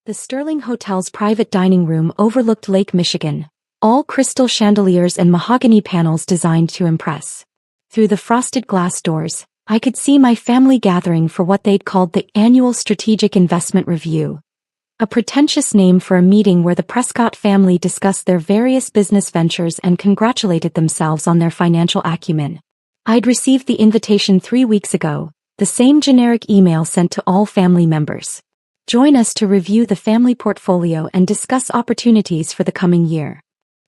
The Sterling Hotel's private dining room overlooked Lake Michigan, all crystal chandeliers and mahogany panels designed to impress. Through the frosted glass doors, I could see my family gathering for what they'd called the Annual Strategic Investment Review, a pretentious name for a meeting where the Prescott family discussed their various business ventures and congratulated themselves on their financial acumen. I'd received the invitation 3 weeks ago, the same generic email sent to all family members. Join us to review the family portfolio and discuss opportunities for the coming year.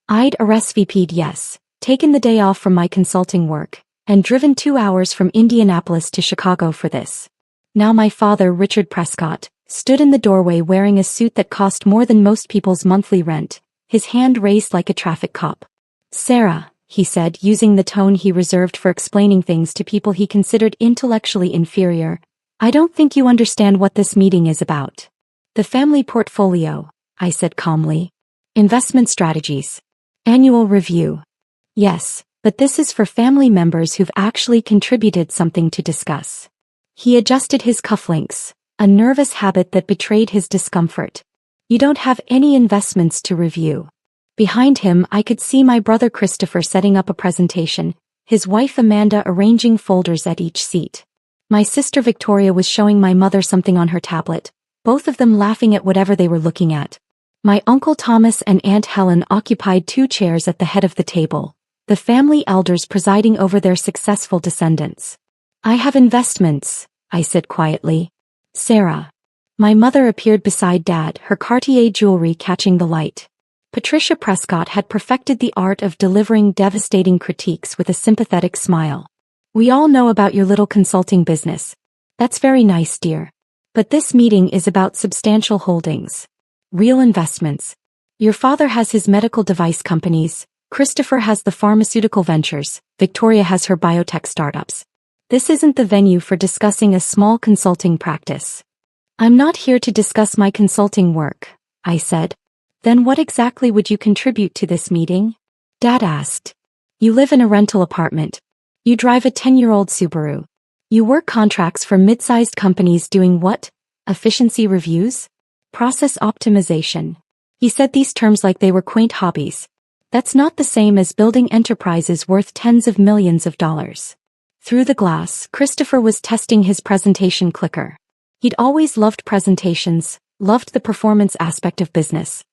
I'd RSVP'd yes, taken the day off from my consulting work, and driven 2 hours from Indianapolis to Chicago for this. Now my father, Richard Prescott, stood in the doorway wearing a suit that cost more than most people's monthly rent, his hand raised like a traffic cop. "Sarah," he said, using the tone he reserved for explaining things to people he considered intellectually inferior, "I don't think you understand what this meeting is about." "The family portfolio," I said calmly. "Investment strategies. Annual review." "Yes, but this is for family members who've actually contributed something to discuss." He adjusted his cufflinks, a nervous habit that betrayed his discomfort. "You don't have any investments to review." Behind him I could see my brother Christopher setting up a presentation, his wife Amanda arranging folders at each seat. My sister Victoria was showing my mother something on her tablet, both of them laughing at whatever they were looking at. My Uncle Thomas and Aunt Helen occupied 2 chairs at the head of the table, the family elders presiding over their successful descendants. "I have investments," I said quietly. "Sarah." My mother appeared beside Dad, her Cartier jewelry catching the light. Patricia Prescott had perfected the art of delivering devastating critiques with a sympathetic smile. "We all know about your little consulting business. That's very nice, dear. But this meeting is about substantial holdings. Real investments. Your father has his medical device companies, Christopher has the pharmaceutical ventures, Victoria has her biotech startups. This isn't the venue for discussing a small consulting practice." "I'm not here to discuss my consulting work," I said. "Then what exactly would you contribute to this meeting?" Dad asked. "You live in a rental apartment. You drive a 10-year-old Subaru. You work contracts for mid-sized companies doing what? Efficiency reviews? Process optimization." He said these terms like they were quaint hobbies. "That's not the same as building enterprises worth tens of millions of dollars." Through the glass, Christopher was testing his presentation clicker. He'd always loved presentations, loved the performance aspect of business.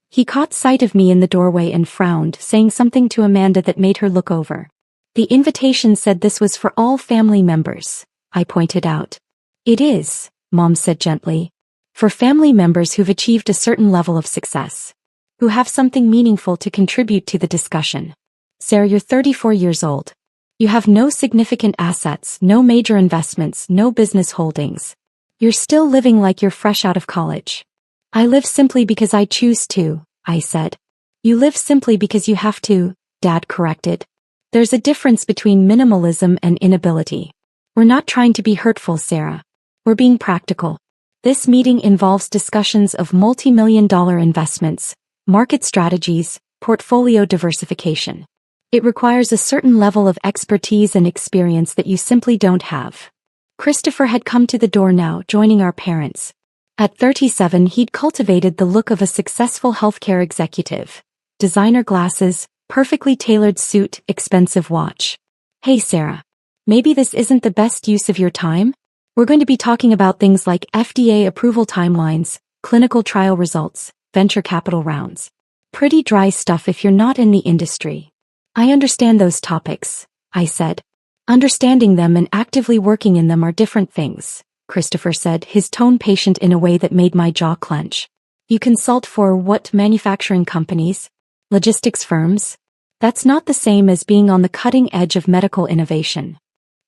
He caught sight of me in the doorway and frowned, saying something to Amanda that made her look over. "The invitation said this was for all family members," I pointed out. "It is," Mom said gently. "For family members who've achieved a certain level of success. Who have something meaningful to contribute to the discussion. Sarah, you're 34 years old. You have no significant assets, no major investments, no business holdings. You're still living like you're fresh out of college." "I live simply because I choose to," I said. "You live simply because you have to," Dad corrected. "There's a difference between minimalism and inability. We're not trying to be hurtful, Sarah. We're being practical. This meeting involves discussions of multi-million-dollar investments, market strategies, portfolio diversification. It requires a certain level of expertise and experience that you simply don't have." Christopher had come to the door now, joining our parents. At 37, he'd cultivated the look of a successful healthcare executive. Designer glasses, perfectly tailored suit, expensive watch. "Hey Sarah. Maybe this isn't the best use of your time? We're going to be talking about things like FDA approval timelines, clinical trial results, venture capital rounds. Pretty dry stuff if you're not in the industry." "I understand those topics," I said. "Understanding them and actively working in them are different things," Christopher said, his tone patient in a way that made my jaw clench. "You consult for what manufacturing companies? Logistics firms? That's not the same as being on the cutting edge of medical innovation."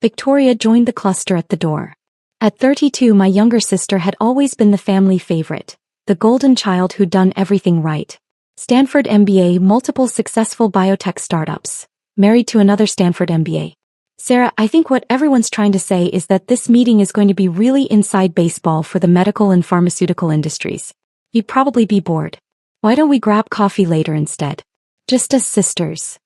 Victoria joined the cluster at the door. At 32, my younger sister had always been the family favorite, the golden child who'd done everything right. Stanford MBA, multiple successful biotech startups, married to another Stanford MBA. "Sarah, I think what everyone's trying to say is that this meeting is going to be really inside baseball for the medical and pharmaceutical industries. You'd probably be bored. Why don't we grab coffee later instead? Just as sisters."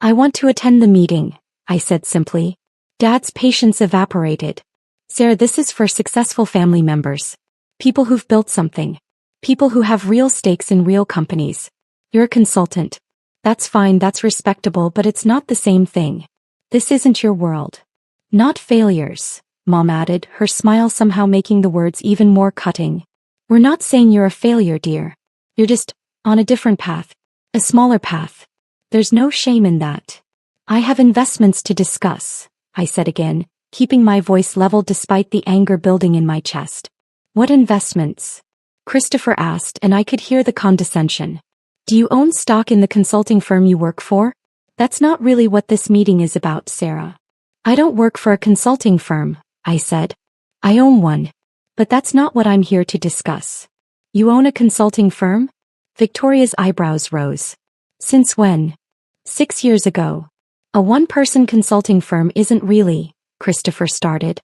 "I want to attend the meeting," I said simply. Dad's patience evaporated. "Sarah, this is for successful family members. People who've built something. People who have real stakes in real companies. You're a consultant. That's fine, that's respectable, but it's not the same thing. This isn't your world. Not failures, Mom added, her smile somehow making the words even more cutting. We're not saying you're a failure, dear. You're just on a different path. A smaller path. There's no shame in that. I have investments to discuss, I said again, keeping my voice level despite the anger building in my chest. What investments? Christopher asked, and I could hear the condescension. Do you own stock in the consulting firm you work for? That's not really what this meeting is about, Sarah. I don't work for a consulting firm, I said. I own one. But that's not what I'm here to discuss. You own a consulting firm? Victoria's eyebrows rose. Since when? 6 years ago. A one-person consulting firm isn't really, Christopher started.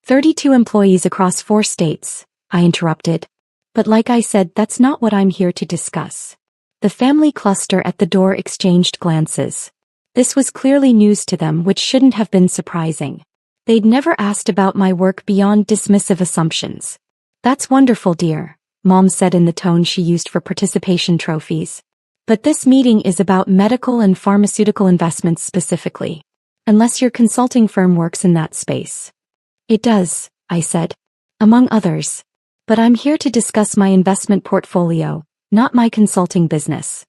32 employees across 4 states, I interrupted. But like I said, that's not what I'm here to discuss. The family cluster at the door exchanged glances. This was clearly news to them, which shouldn't have been surprising. They'd never asked about my work beyond dismissive assumptions. That's wonderful, dear, Mom said in the tone she used for participation trophies. But this meeting is about medical and pharmaceutical investments specifically. Unless your consulting firm works in that space. It does, I said. Among others. But I'm here to discuss my investment portfolio, not my consulting business.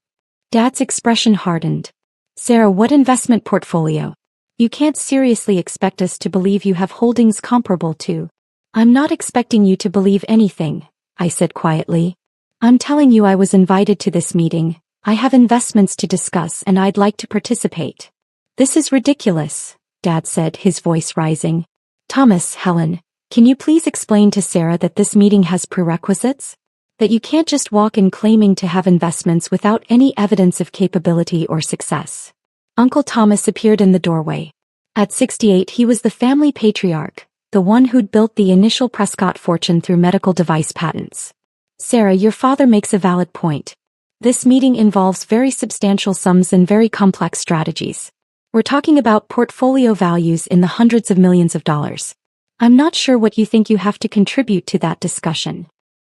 Dad's expression hardened. Sarah, what investment portfolio? You can't seriously expect us to believe you have holdings comparable to. I'm not expecting you to believe anything, I said quietly. I'm telling you I was invited to this meeting. I have investments to discuss and I'd like to participate. This is ridiculous, Dad said, his voice rising. Thomas, Helen, can you please explain to Sarah that this meeting has prerequisites? That you can't just walk in claiming to have investments without any evidence of capability or success. Uncle Thomas appeared in the doorway. At 68 he was the family patriarch, the one who'd built the initial Prescott fortune through medical device patents. Sarah, your father makes a valid point. This meeting involves very substantial sums and very complex strategies. We're talking about portfolio values in the hundreds of millions of dollars. I'm not sure what you think you have to contribute to that discussion.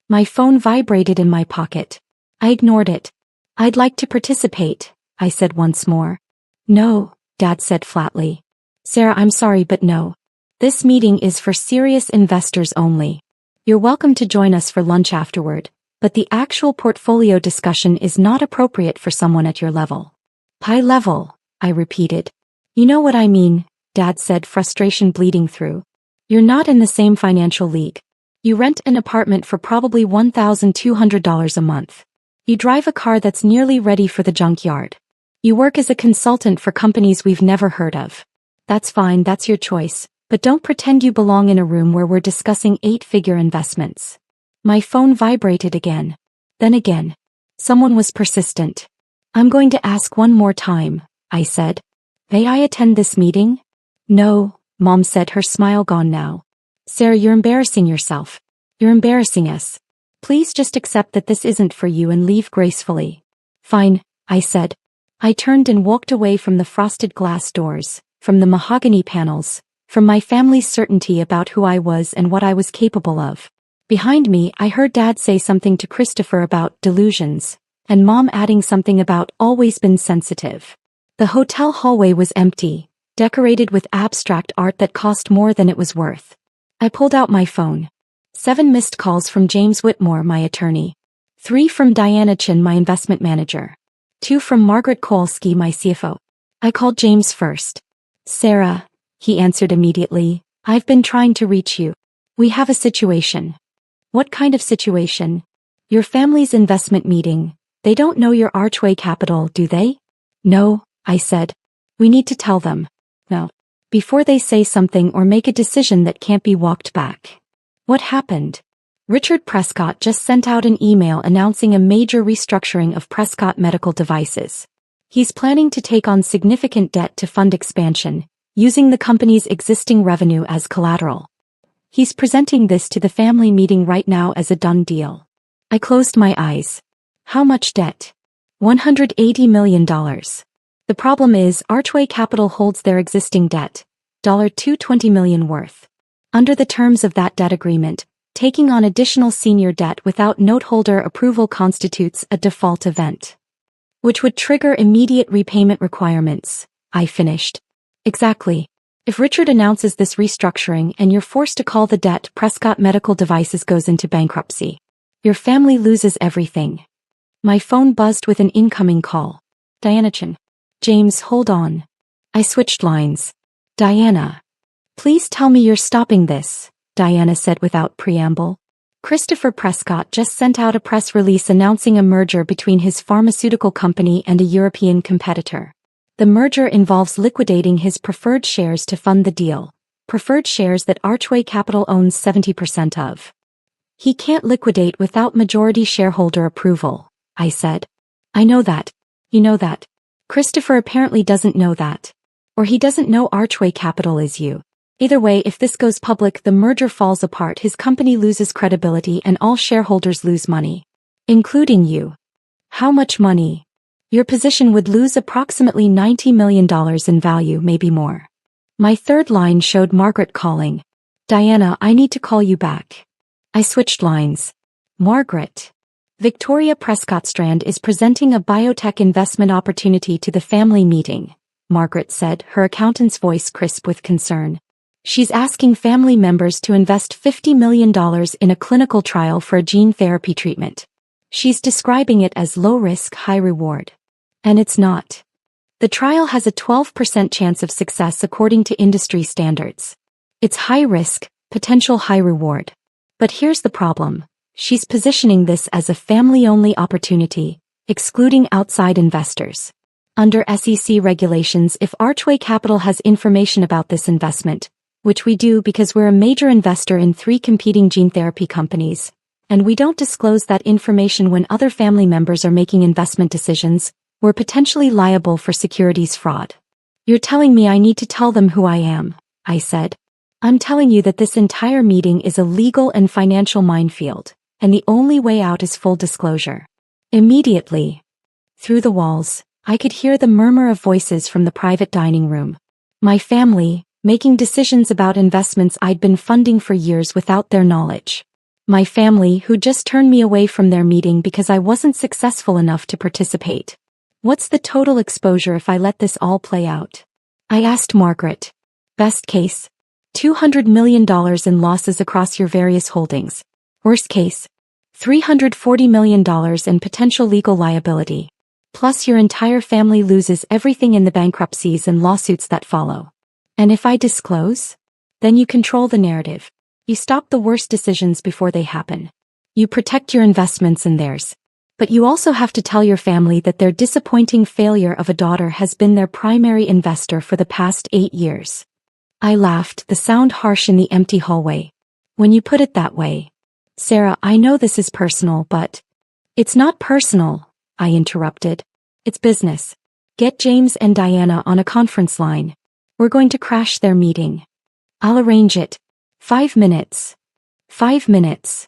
My phone vibrated in my pocket. I ignored it. I'd like to participate, I said once more. No, Dad said flatly. Sarah, I'm sorry, but no. This meeting is for serious investors only. You're welcome to join us for lunch afterward, but the actual portfolio discussion is not appropriate for someone at your level. High level, I repeated. You know what I mean, Dad said, frustration bleeding through. You're not in the same financial league. You rent an apartment for probably $1,200 a month. You drive a car that's nearly ready for the junkyard. You work as a consultant for companies we've never heard of. That's fine, that's your choice, but don't pretend you belong in a room where we're discussing 8-figure investments. My phone vibrated again. Then again. Someone was persistent. I'm going to ask one more time, I said. May I attend this meeting? No, Mom said, her smile gone now. Sarah, you're embarrassing yourself. You're embarrassing us. Please just accept that this isn't for you and leave gracefully. Fine, I said. I turned and walked away from the frosted glass doors, from the mahogany panels, from my family's certainty about who I was and what I was capable of. Behind me, I heard Dad say something to Christopher about delusions, and Mom adding something about always been sensitive. The hotel hallway was empty, decorated with abstract art that cost more than it was worth. I pulled out my phone. 7 missed calls from James Whitmore, my attorney. 3 from Diana Chin, my investment manager. 2 from Margaret Kowalski, my CFO. I called James first. Sarah, he answered immediately, I've been trying to reach you. We have a situation. What kind of situation? Your family's investment meeting. They don't know your Archway Capital, do they? No, I said. We need to tell them. No. Before they say something or make a decision that can't be walked back. What happened? Richard Prescott just sent out an email announcing a major restructuring of Prescott Medical Devices. He's planning to take on significant debt to fund expansion, using the company's existing revenue as collateral. He's presenting this to the family meeting right now as a done deal. I closed my eyes. How much debt? $180 million. The problem is Archway Capital holds their existing debt, $220 million worth. Under the terms of that debt agreement, Taking on additional senior debt without noteholder approval constitutes a default event, which would trigger immediate repayment requirements, I finished. Exactly. If Richard announces this restructuring and you're forced to call the debt, Prescott Medical Devices goes into bankruptcy. Your family loses everything. My phone buzzed with an incoming call. Diana Chin. James, hold on. I switched lines. Diana. Please tell me you're stopping this, Diana said without preamble. Christopher Prescott just sent out a press release announcing a merger between his pharmaceutical company and a European competitor. The merger involves liquidating his preferred shares to fund the deal, preferred shares that Archway Capital owns 70% of. He can't liquidate without majority shareholder approval, I said. I know that. You know that. Christopher apparently doesn't know that. Or he doesn't know Archway Capital is you. Either way, if this goes public, the merger falls apart, his company loses credibility and all shareholders lose money. Including you. How much money? Your position would lose approximately $90 million in value, maybe more. My third line showed Margaret calling. Diana, I need to call you back. I switched lines. Margaret. Victoria Prescott Strand is presenting a biotech investment opportunity to the family meeting, Margaret said, her accountant's voice crisp with concern. She's asking family members to invest $50 million in a clinical trial for a gene therapy treatment. She's describing it as low risk, high reward. And it's not. The trial has a 12% chance of success according to industry standards. It's high risk, potential high reward. But here's the problem. She's positioning this as a family-only opportunity, excluding outside investors. Under SEC regulations, if Archway Capital has information about this investment, which we do because we're a major investor in 3 competing gene therapy companies, and we don't disclose that information when other family members are making investment decisions, we're potentially liable for securities fraud. You're telling me I need to tell them who I am, I said. I'm telling you that this entire meeting is a legal and financial minefield, and the only way out is full disclosure. Immediately. Through the walls, I could hear the murmur of voices from the private dining room. My family, making decisions about investments I'd been funding for years without their knowledge. My family who just turned me away from their meeting because I wasn't successful enough to participate. What's the total exposure if I let this all play out? I asked Margaret. Best case, $200 million in losses across your various holdings. Worst case, $340 million in potential legal liability. Plus your entire family loses everything in the bankruptcies and lawsuits that follow. And if I disclose? Then you control the narrative. You stop the worst decisions before they happen. You protect your investments and theirs. But you also have to tell your family that their disappointing failure of a daughter has been their primary investor for the past 8 years. I laughed, the sound harsh in the empty hallway. When you put it that way. Sarah, I know this is personal, but... It's not personal, I interrupted. It's business. Get James and Diana on a conference line. We're going to crash their meeting. I'll arrange it. 5 minutes. 5 minutes.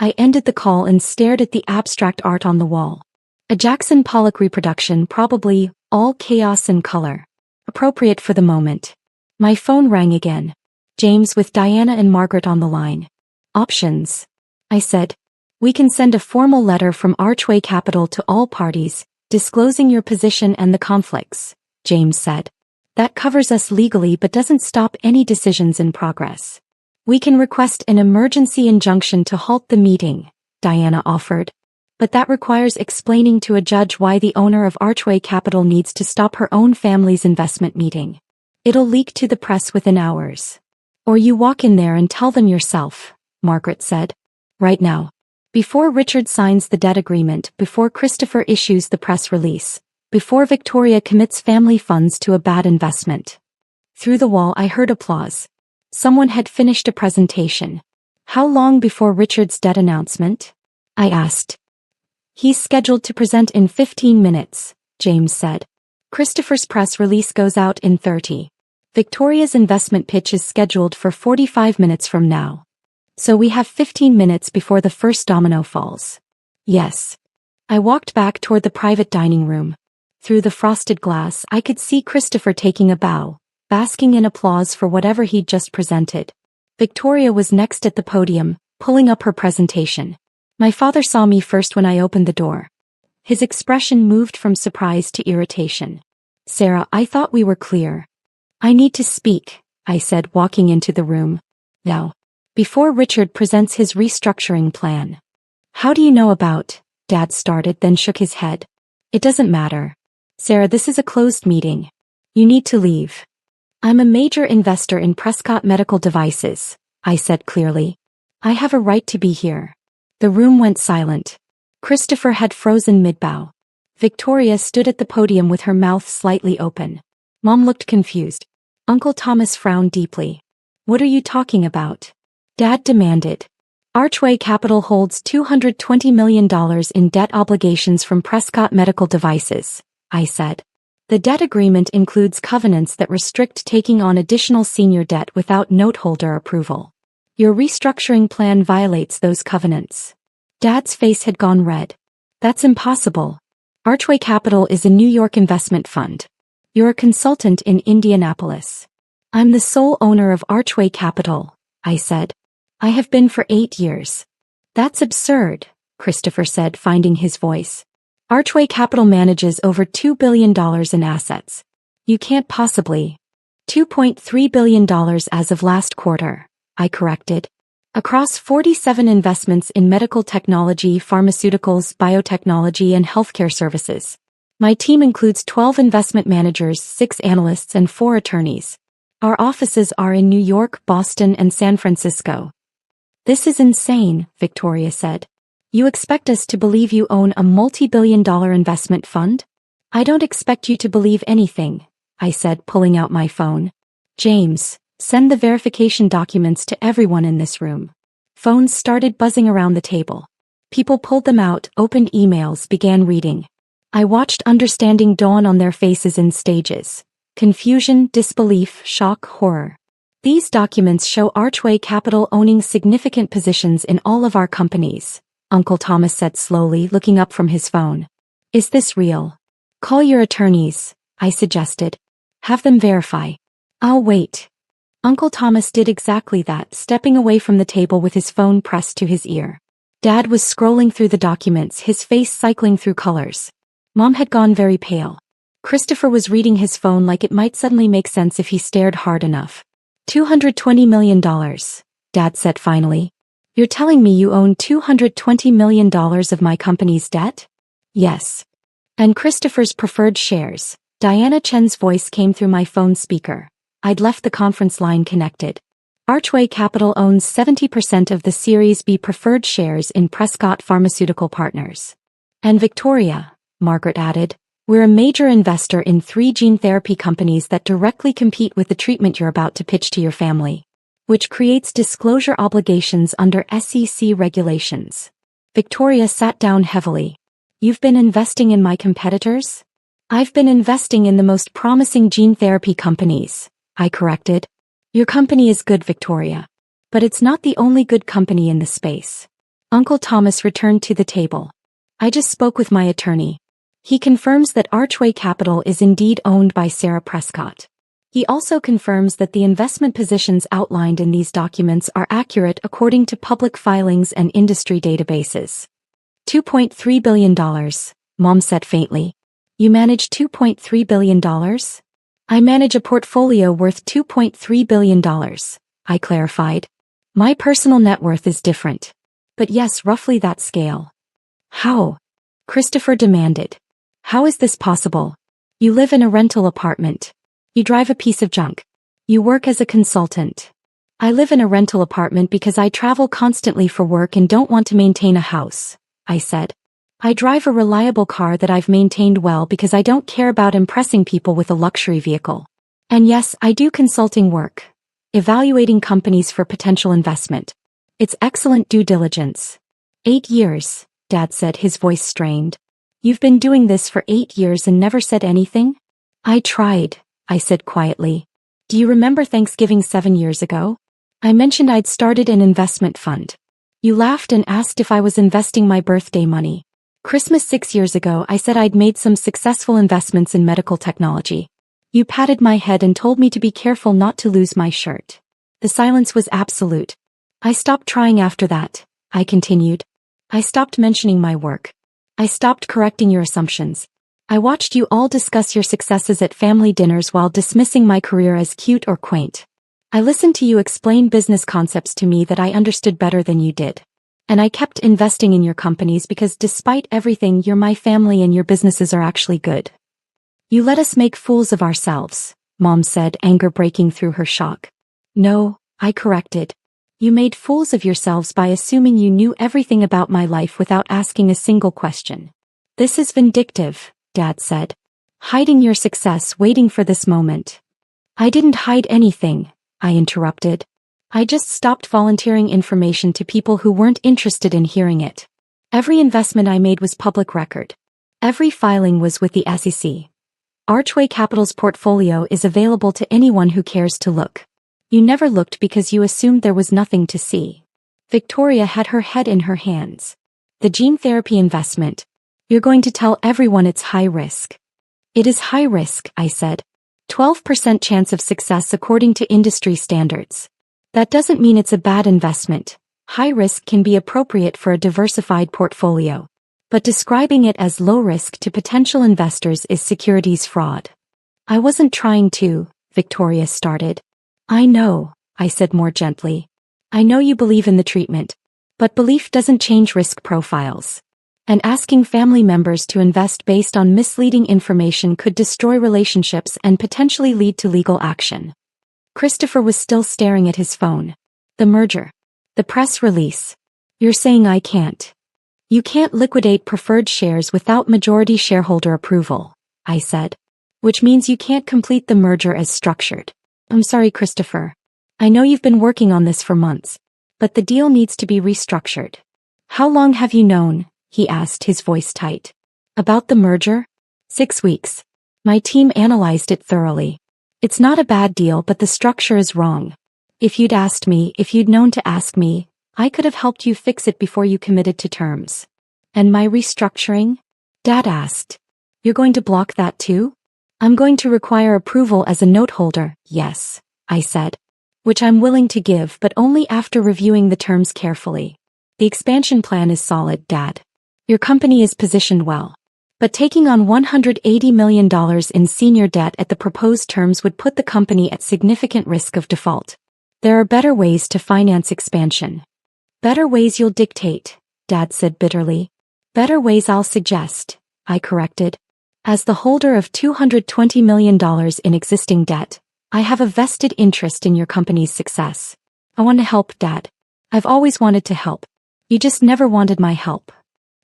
I ended the call and stared at the abstract art on the wall. A Jackson Pollock reproduction, probably, all chaos and color. Appropriate for the moment. My phone rang again. James with Diana and Margaret on the line. Options. I said. We can send a formal letter from Archway Capital to all parties, disclosing your position and the conflicts, James said. That covers us legally but doesn't stop any decisions in progress. We can request an emergency injunction to halt the meeting, Diana offered. But that requires explaining to a judge why the owner of Archway Capital needs to stop her own family's investment meeting. It'll leak to the press within hours. Or you walk in there and tell them yourself, Margaret said. Right now. Before Richard signs the debt agreement, before Christopher issues the press release, before Victoria commits family funds to a bad investment. Through the wall I heard applause. Someone had finished a presentation. How long before Richard's debt announcement? I asked. He's scheduled to present in 15 minutes, James said. Christopher's press release goes out in 30. Victoria's investment pitch is scheduled for 45 minutes from now. So we have 15 minutes before the first domino falls. Yes. I walked back toward the private dining room. Through the frosted glass I could see Christopher taking a bow, basking in applause for whatever he'd just presented. Victoria was next at the podium, pulling up her presentation. My father saw me first when I opened the door. His expression moved from surprise to irritation. Sarah, I thought we were clear. I need to speak, I said, walking into the room. Now, before Richard presents his restructuring plan. How do you know about? Dad started, then shook his head. It doesn't matter. Sarah, this is a closed meeting. You need to leave. I'm a major investor in Prescott Medical Devices, I said clearly. I have a right to be here. The room went silent. Christopher had frozen mid-bow. Victoria stood at the podium with her mouth slightly open. Mom looked confused. Uncle Thomas frowned deeply. What are you talking about? Dad demanded. Archway Capital holds $220 million in debt obligations from Prescott Medical Devices, I said. The debt agreement includes covenants that restrict taking on additional senior debt without noteholder approval. Your restructuring plan violates those covenants. Dad's face had gone red. That's impossible. Archway Capital is a New York investment fund. You're a consultant in Indianapolis. I'm the sole owner of Archway Capital, I said. I have been for 8 years. That's absurd, Christopher said, finding his voice. Archway Capital manages over $2 billion in assets. You can't possibly. $2.3 billion as of last quarter, I corrected. Across 47 investments in medical technology, pharmaceuticals, biotechnology, and healthcare services. My team includes 12 investment managers, 6 analysts, and 4 attorneys. Our offices are in New York, Boston, and San Francisco. This is insane, Victoria said. You expect us to believe you own a multi-billion-dollar investment fund? I don't expect you to believe anything, I said, pulling out my phone. James, send the verification documents to everyone in this room. Phones started buzzing around the table. People pulled them out, opened emails, began reading. I watched understanding dawn on their faces in stages. Confusion, disbelief, shock, horror. These documents show Archway Capital owning significant positions in all of our companies, Uncle Thomas said slowly, looking up from his phone. Is this real? Call your attorneys, I suggested. Have them verify. I'll wait. Uncle Thomas did exactly that, stepping away from the table with his phone pressed to his ear. Dad was scrolling through the documents, his face cycling through colors. Mom had gone very pale. Christopher was reading his phone like it might suddenly make sense if he stared hard enough. $220 million, Dad said finally. You're telling me you own $220 million of my company's debt? Yes. And Christopher's preferred shares. Diana Chen's voice came through my phone speaker. I'd left the conference line connected. Archway Capital owns 70% of the Series B preferred shares in Prescott Pharmaceutical Partners. And Victoria, Margaret added, we're a major investor in 3 gene therapy companies that directly compete with the treatment you're about to pitch to your family, which creates disclosure obligations under SEC regulations. Victoria sat down heavily. You've been investing in my competitors? I've been investing in the most promising gene therapy companies, I corrected. Your company is good, Victoria. But it's not the only good company in the space. Uncle Thomas returned to the table. I just spoke with my attorney. He confirms that Archway Capital is indeed owned by Sarah Prescott. He also confirms that the investment positions outlined in these documents are accurate according to public filings and industry databases. $2.3 billion, Mom said faintly. You manage $2.3 billion? I manage a portfolio worth $2.3 billion, I clarified. My personal net worth is different. But yes, roughly that scale. How? Christopher demanded. How is this possible? You live in a rental apartment. You drive a piece of junk. You work as a consultant. I live in a rental apartment because I travel constantly for work and don't want to maintain a house, I said. I drive a reliable car that I've maintained well because I don't care about impressing people with a luxury vehicle. And yes, I do consulting work, evaluating companies for potential investment. It's excellent due diligence. 8 years, Dad said, his voice strained. You've been doing this for 8 years and never said anything? I tried, I said quietly. Do you remember Thanksgiving 7 years ago? I mentioned I'd started an investment fund. You laughed and asked if I was investing my birthday money. Christmas 6 years ago, I said I'd made some successful investments in medical technology. You patted my head and told me to be careful not to lose my shirt. The silence was absolute. I stopped trying after that, I continued. I stopped mentioning my work. I stopped correcting your assumptions. I watched you all discuss your successes at family dinners while dismissing my career as cute or quaint. I listened to you explain business concepts to me that I understood better than you did. And I kept investing in your companies because despite everything, you're my family and your businesses are actually good. You let us make fools of ourselves, Mom said, anger breaking through her shock. No, I corrected. You made fools of yourselves by assuming you knew everything about my life without asking a single question. This is vindictive, Dad said. Hiding your success, waiting for this moment. I didn't hide anything, I interrupted. I just stopped volunteering information to people who weren't interested in hearing it. Every investment I made was public record. Every filing was with the SEC. Archway Capital's portfolio is available to anyone who cares to look. You never looked because you assumed there was nothing to see. Victoria had her head in her hands. The gene therapy investment. You're going to tell everyone it's high risk. It is high risk, I said. 12% chance of success according to industry standards. That doesn't mean it's a bad investment. High risk can be appropriate for a diversified portfolio. But describing it as low risk to potential investors is securities fraud. I wasn't trying to, Victoria started. I know, I said more gently. I know you believe in the treatment. But belief doesn't change risk profiles. And asking family members to invest based on misleading information could destroy relationships and potentially lead to legal action. Christopher was still staring at his phone. The merger. The press release. You're saying I can't. You can't liquidate preferred shares without majority shareholder approval, I said. Which means you can't complete the merger as structured. I'm sorry, Christopher. I know you've been working on this for months. But the deal needs to be restructured. How long have you known? He asked, his voice tight. About the merger? 6 weeks. My team analyzed it thoroughly. It's not a bad deal, but the structure is wrong. If you'd known to ask me, I could have helped you fix it before you committed to terms. And my restructuring? Dad asked. You're going to block that too? I'm going to require approval as a note holder, yes, I said. Which I'm willing to give, but only after reviewing the terms carefully. The expansion plan is solid, Dad. Your company is positioned well. But taking on $180 million in senior debt at the proposed terms would put the company at significant risk of default. There are better ways to finance expansion. Better ways you'll dictate, Dad said bitterly. Better ways I'll suggest, I corrected. As the holder of $220 million in existing debt, I have a vested interest in your company's success. I want to help, Dad. I've always wanted to help. You just never wanted my help.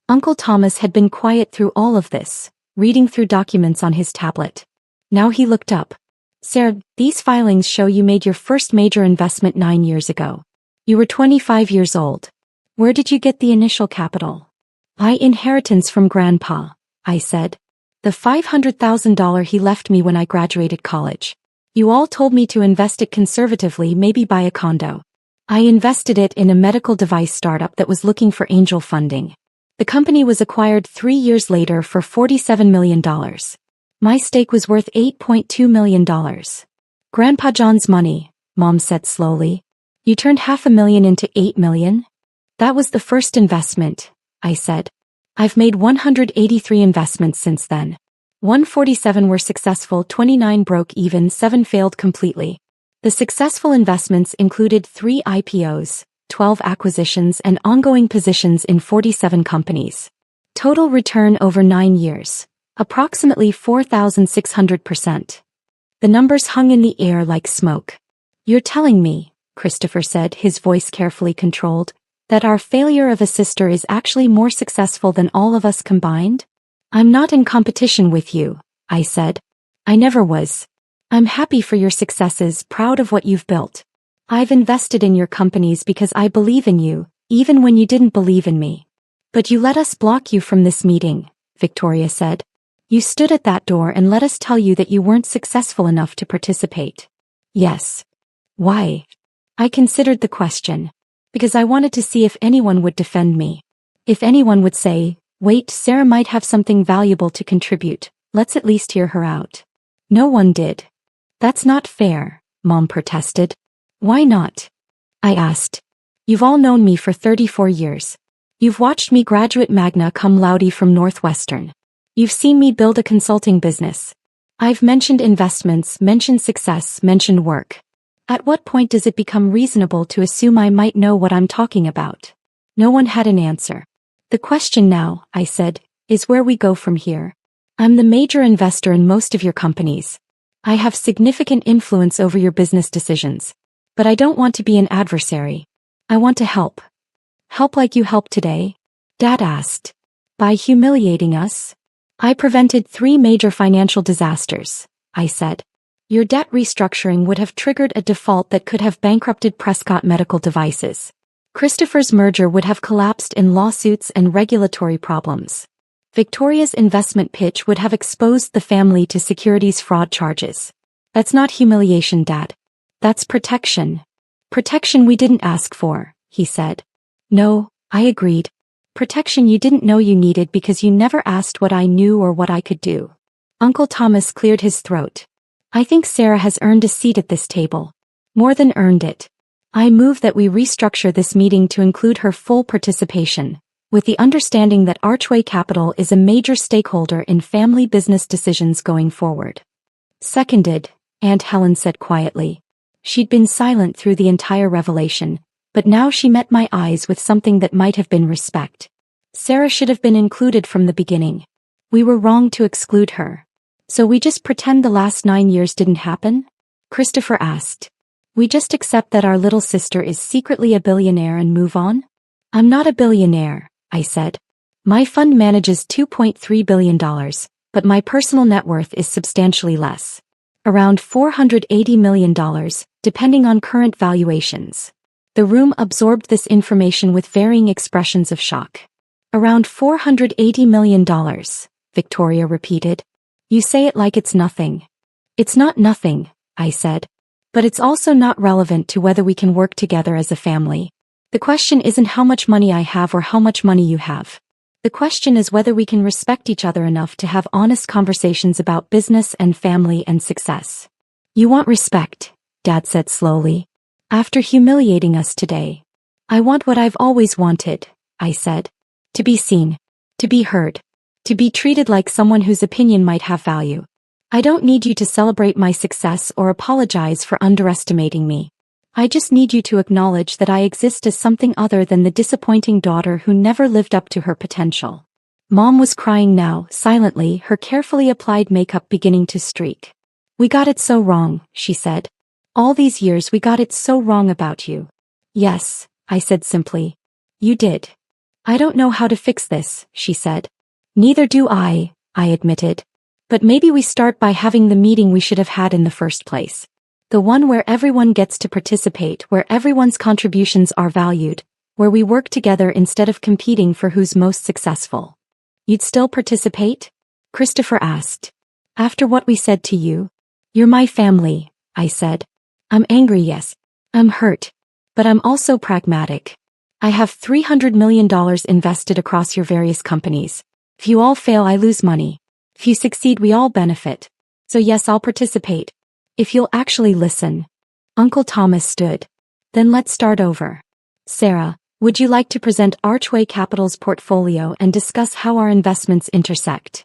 Uncle Thomas had been quiet through all of this, reading through documents on his tablet. Now he looked up. Sarah, these filings show you made your first major investment 9 years ago. You were 25 years old. Where did you get the initial capital? Inheritance from Grandpa, I said. The $500,000 he left me when I graduated college. You all told me to invest it conservatively, maybe buy a condo. I invested it in a medical device startup that was looking for angel funding. The company was acquired 3 years later for $47 million. My stake was worth $8.2 million. Grandpa John's money, Mom said slowly. You turned $500,000 into $8 million? That was the first investment, I said. I've made 183 investments since then. 147 were successful, 29 broke even, 7 failed completely. The successful investments included 3 IPOs, 12 acquisitions and ongoing positions in 47 companies. Total return over 9 years, approximately 4,600%. The numbers hung in the air like smoke. You're telling me, Christopher said, his voice carefully controlled, that our failure of a sister is actually more successful than all of us combined? I'm not in competition with you, I said. I never was. I'm happy for your successes, proud of what you've built. I've invested in your companies because I believe in you, even when you didn't believe in me. But you let us block you from this meeting, Victoria said. You stood at that door and let us tell you that you weren't successful enough to participate. Yes. Why? I considered the question. Because I wanted to see if anyone would defend me. If anyone would say, wait, Sarah might have something valuable to contribute, let's at least hear her out. No one did. That's not fair, Mom protested. Why not? I asked. You've all known me for 34 years. You've watched me graduate magna cum laude from Northwestern. You've seen me build a consulting business. I've mentioned investments, mentioned success, mentioned work. At what point does it become reasonable to assume I might know what I'm talking about? No one had an answer. The question now, I said, is where we go from here. I'm the major investor in most of your companies. I have significant influence over your business decisions. But I don't want to be an adversary. I want to help. Help like you helped today? Dad asked. By humiliating us? I prevented 3 major financial disasters, I said. Your debt restructuring would have triggered a default that could have bankrupted Prescott Medical Devices. Christopher's merger would have collapsed in lawsuits and regulatory problems. Victoria's investment pitch would have exposed the family to securities fraud charges. That's not humiliation, Dad. That's protection. Protection we didn't ask for, he said. No, I agreed. Protection you didn't know you needed because you never asked what I knew or what I could do. Uncle Thomas cleared his throat. I think Sarah has earned a seat at this table. More than earned it. I move that we restructure this meeting to include her full participation, with the understanding that Archway Capital is a major stakeholder in family business decisions going forward. Seconded, Aunt Helen said quietly. She'd been silent through the entire revelation, but now she met my eyes with something that might have been respect. Sarah should have been included from the beginning. We were wrong to exclude her. So we just pretend the last 9 years didn't happen? Christopher asked. We just accept that our little sister is secretly a billionaire and move on? I'm not a billionaire, I said. My fund manages $2.3 billion, but my personal net worth is substantially less. Around $480 million, depending on current valuations. The room absorbed this information with varying expressions of shock. Around $480 million, Victoria repeated. You say it like it's nothing. It's not nothing, I said. But it's also not relevant to whether we can work together as a family. The question isn't how much money I have or how much money you have. The question is whether we can respect each other enough to have honest conversations about business and family and success. You want respect, Dad said slowly. After humiliating us today. I want what I've always wanted, I said. To be seen. To be heard. To be treated like someone whose opinion might have value. I don't need you to celebrate my success or apologize for underestimating me. I just need you to acknowledge that I exist as something other than the disappointing daughter who never lived up to her potential. Mom was crying now, silently, her carefully applied makeup beginning to streak. We got it so wrong, she said. All these years we got it so wrong about you. Yes, I said simply. You did. I don't know how to fix this, she said. Neither do I admitted. But maybe we start by having the meeting we should have had in the first place. The one where everyone gets to participate, where everyone's contributions are valued, where we work together instead of competing for who's most successful. You'd still participate? Christopher asked. After what we said to you? You're my family, I said. I'm angry, yes. I'm hurt. But I'm also pragmatic. I have $300 million invested across your various companies. If you all fail, I lose money. If you succeed, we all benefit. So yes, I'll participate. If you'll actually listen. Uncle Thomas stood. Then let's start over. Sarah, would you like to present Archway Capital's portfolio and discuss how our investments intersect?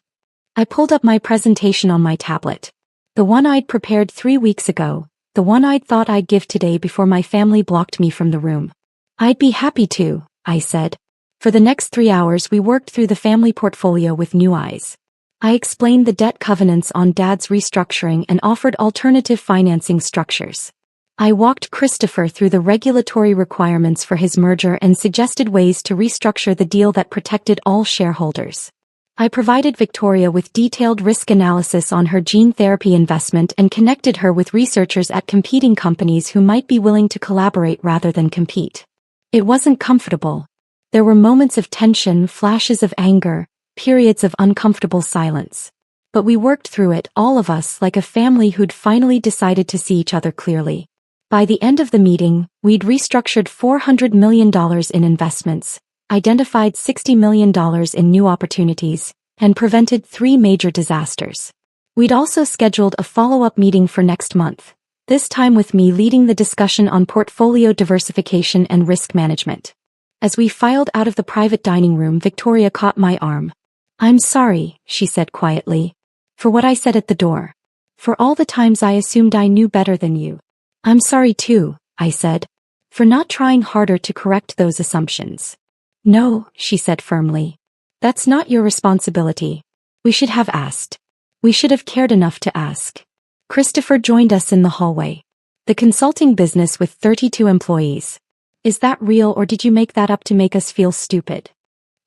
I pulled up my presentation on my tablet. The one I'd prepared 3 weeks ago, the one I'd thought I'd give today before my family blocked me from the room. I'd be happy to, I said. For the next 3 hours we worked through the family portfolio with new eyes. I explained the debt covenants on Dad's restructuring and offered alternative financing structures. I walked Christopher through the regulatory requirements for his merger and suggested ways to restructure the deal that protected all shareholders. I provided Victoria with detailed risk analysis on her gene therapy investment and connected her with researchers at competing companies who might be willing to collaborate rather than compete. It wasn't comfortable. There were moments of tension, flashes of anger, periods of uncomfortable silence. But we worked through it, all of us, like a family who'd finally decided to see each other clearly. By the end of the meeting, we'd restructured $400 million in investments, identified $60 million in new opportunities, and prevented 3 major disasters. We'd also scheduled a follow-up meeting for next month, This time with me leading the discussion on portfolio diversification and risk management. As we filed out of the private dining room, Victoria caught my arm. "I'm sorry," she said quietly, "for what I said at the door. For all the times I assumed I knew better than you." "I'm sorry too," I said, "for not trying harder to correct those assumptions." "No," she said firmly. "That's not your responsibility. We should have asked. We should have cared enough to ask." Christopher joined us in the hallway. "The consulting business with 32 employees. Is that real, or did you make that up to make us feel stupid?"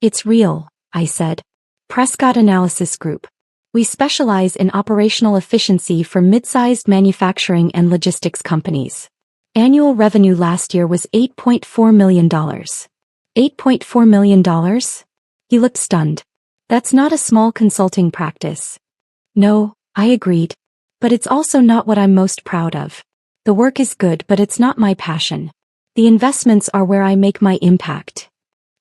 "It's real," I said. "Prescott Analysis Group. We specialize in operational efficiency for mid-sized manufacturing and logistics companies. Annual revenue last year was $8.4 million. $8.4 million? He looked stunned. "That's not a small consulting practice." "No," I agreed. "But it's also not what I'm most proud of. The work is good, but it's not my passion. The investments are where I make my impact."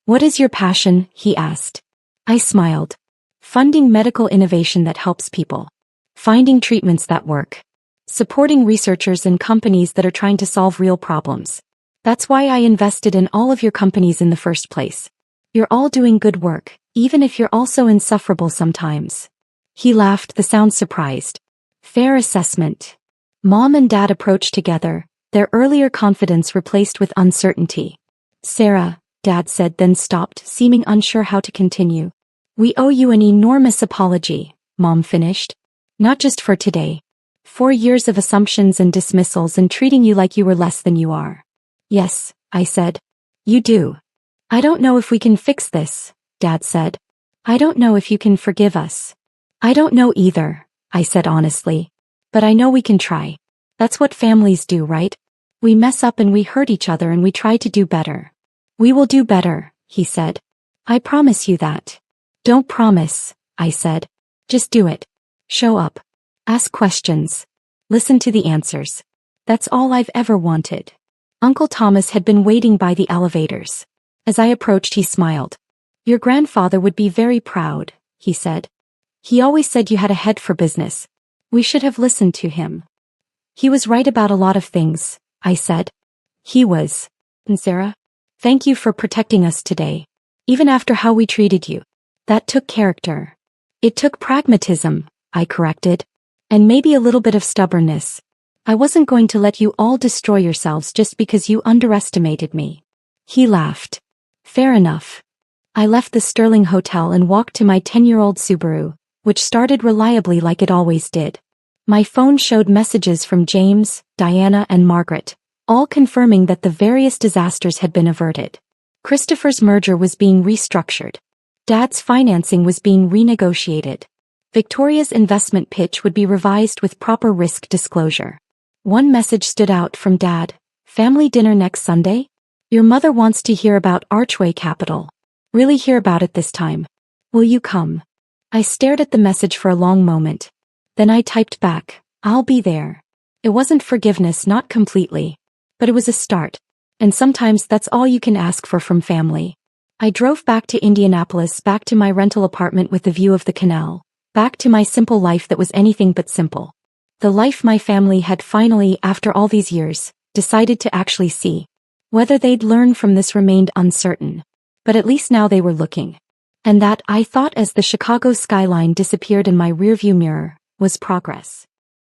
"What is your passion?" he asked. I smiled. "Funding medical innovation that helps people. Finding treatments that work. Supporting researchers and companies that are trying to solve real problems. That's why I invested in all of your companies in the first place. You're all doing good work, even if you're also insufferable sometimes." He laughed, the sound surprised. "Fair assessment." Mom and Dad approached together, their earlier confidence replaced with uncertainty. "Sarah," Dad said, then stopped, seeming unsure how to continue. "We owe you an enormous apology," Mom finished. "Not just for today. 4 years of assumptions and dismissals and treating you like you were less than you are." "Yes," I said. "You do." "I don't know if we can fix this," Dad said. "I don't know if you can forgive us." "I don't know either," I said honestly. "But I know we can try. That's what families do, right? We mess up and we hurt each other and we try to do better." "We will do better," he said. "I promise you that." "Don't promise," I said. "Just do it. Show up. Ask questions. Listen to the answers. That's all I've ever wanted." Uncle Thomas had been waiting by the elevators. As I approached, he smiled. "Your grandfather would be very proud," he said. "He always said you had a head for business. We should have listened to him." "He was right about a lot of things," I said. "He was. And Sarah, thank you for protecting us today. Even after how we treated you. That took character." "It took pragmatism," I corrected. "And maybe a little bit of stubbornness. I wasn't going to let you all destroy yourselves just because you underestimated me." He laughed. "Fair enough." I left the Sterling Hotel and walked to my 10-year-old Subaru, which started reliably like it always did. My phone showed messages from James, Diana, and Margaret, all confirming that the various disasters had been averted. Christopher's merger was being restructured. Dad's financing was being renegotiated. Victoria's investment pitch would be revised with proper risk disclosure. One message stood out from Dad. "Family dinner next Sunday? Your mother wants to hear about Archway Capital. Really hear about it this time. Will you come?" I stared at the message for a long moment. Then I typed back, "I'll be there." It wasn't forgiveness, not completely. But it was a start. And sometimes that's all you can ask for from family. I drove back to Indianapolis, back to my rental apartment with the view of the canal. Back to my simple life that was anything but simple. The life my family had finally, after all these years, decided to actually see. Whether they'd learn from this remained uncertain. But at least now they were looking. And that, I thought as the Chicago skyline disappeared in my rearview mirror, was progress.